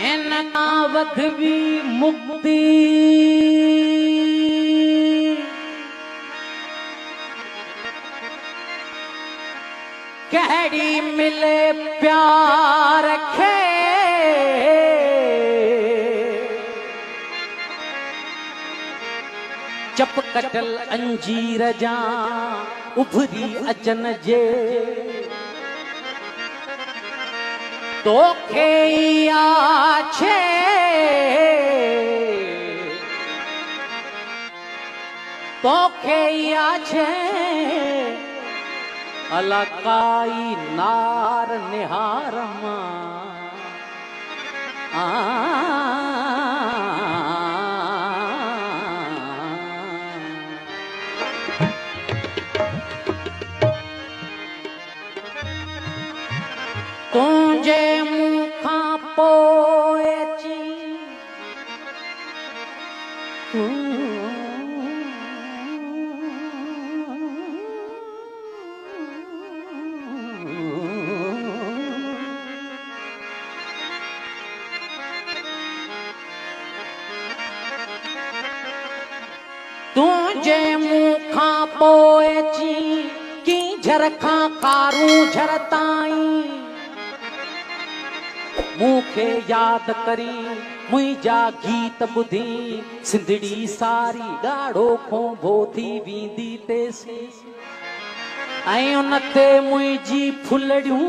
इनका वध भी मुक्ति कहड़ी मिले प्यार खे चप कटल अंजीर जा उभरी अचन जे तोखे छे तोखे छे अलकाई नार निहारमा तुझे मुखा पोएची तुझे मुखा पोएची की झरखा कारू झरताई मूंखे याद करी मुंहिंजा गीत ॿुधी सिंधड़ी सारी ॻाढ़ो खोंभो थी वेंदी तेसी ऐं उन ते मुंहिंजी फुलड़ियूं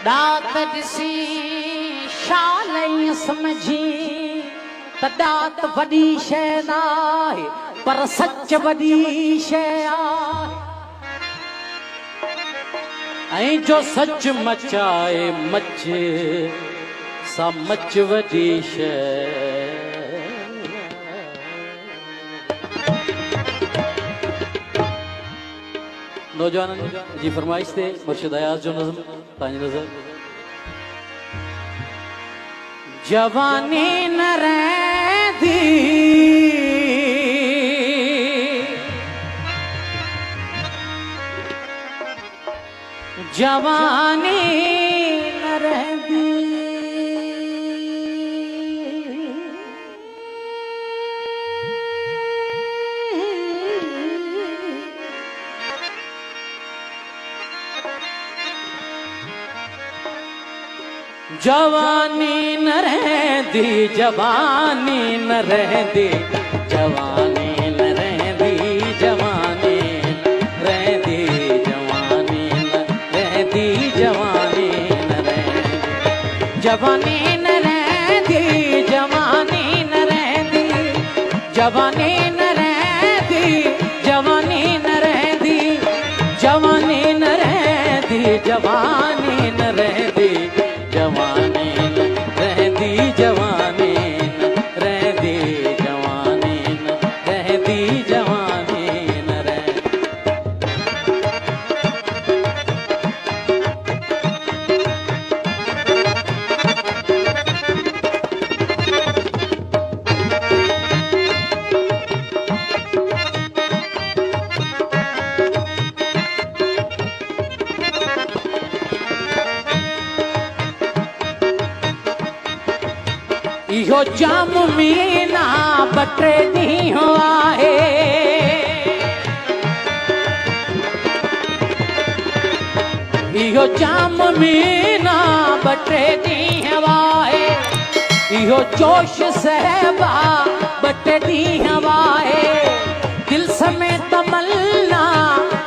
ॾात ॾिसी शाल ई समझी त ॾात वॾी शइ नाहे पर सच वॾी शइ आहे ऐं जो सच मचाए मचे सा मच वॾी शइ नौजवाननि जी फरमाइश ते मुर्शिद अयाज़ जो नज़्म तव्हांजी नज़र जवानी न रहंदी जवानी न रहंदी जवानी न रहंदी जवानी न रहंदी जवानी न रहंदी जवानी रहंदी जवानी न रहंदी जवानी न रहंदी जवानी न रहंदी जवानी न रहंदी जवानी न रहंदी जवानी न रहंदी जवानी न रहंदी जवानी न रहंदी जवानी न रहंदी जवानी न रहंदी जवानी न रहंदी इहो जाम मीना बटे ॾींहं आहे इहो जाम मीना बटे ॾींहं आहे इहो जोश सहबा बटे ॾींहं आहे दिल समेत तमन्ना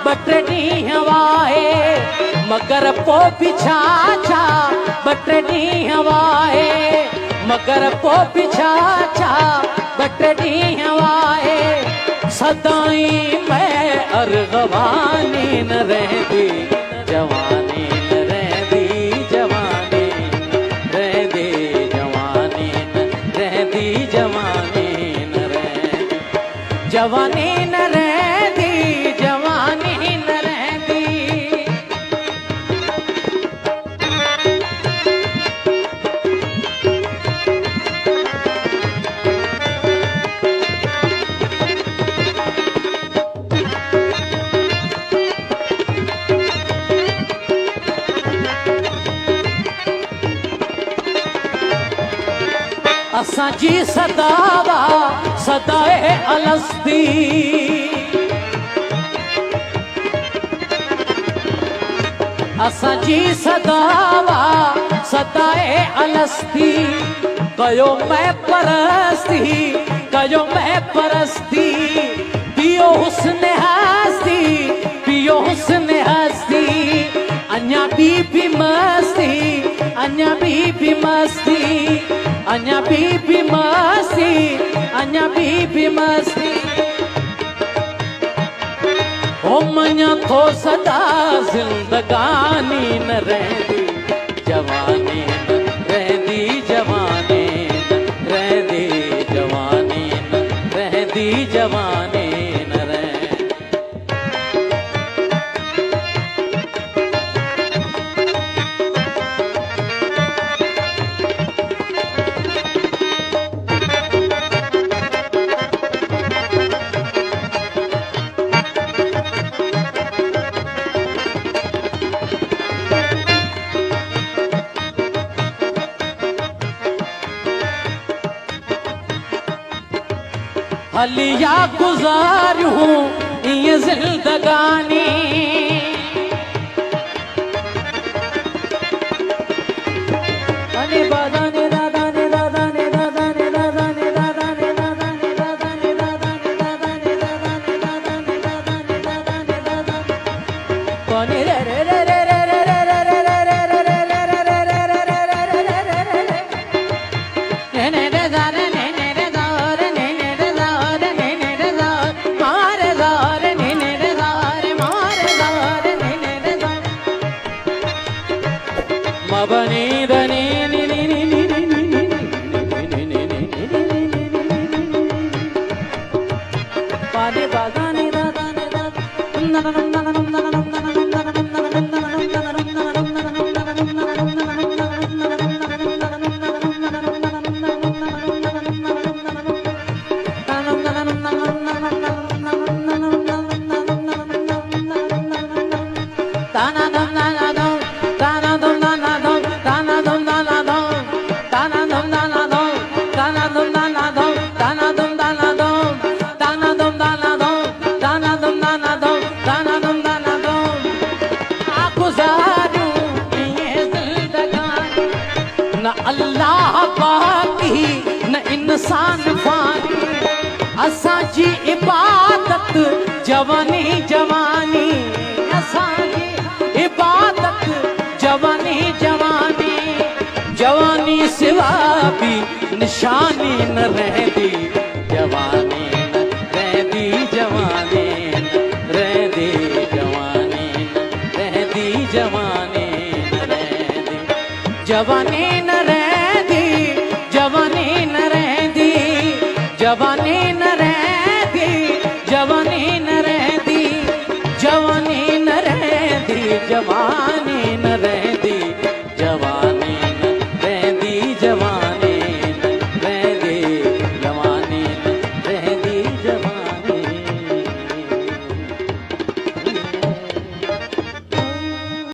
बटे ॾींहं आहे मगर पोइ बि छा छा बटे ॾींहं आहे मगर पोइ बि छा छा बटे ॾींहं आहे सदाईं मैं अर्गवानी न रहंदी जवानी न रहंदी जवानी न रहंदी जवानी न रहंदी जवानी न रहंदी जवानी न रहंदी जवानी न रहंदी असां जी सदावा सदाए अलस्ती असां जी सदावा सदाए अलस्ती कयो मैं परस्ती कयो मैं परस्ती पियो हुस्न हस्ती पियो हुस्न हस्ती अन्या भी मस्ती अन्या भी मस्ती अन्या भी मस्ती अन्या भी मस्ती ओ मञा थो सदा जिंदगानी न रहंदी जवानी न रहंदी जवानी न रहंदी जवानी न रहंदी जवानी न रह हलिया गुजारूं ये जिंदगानी अने बादा ने दादा ने दादा ने दादा ने दादा ने दादा ने दादा ने दादा ने दादा ने दादा ने दादा ने दादा ने दादा ने दादा ने दादा कोने रे रे रे रे रे रे रे रे रे रे रे रे अल्लाह बाकी न इंसान फानी असां जी इबादत जवानी जवानी असां जी इबादत जवानी जवानी जवानी सिवा भी निशानी न रहंदी जवानी न रहंदी जवानी न रहंदी जवानी न रहंदी जवानी न रहंदी जवानी न रहंदी जवानी न रहंदी जवानी न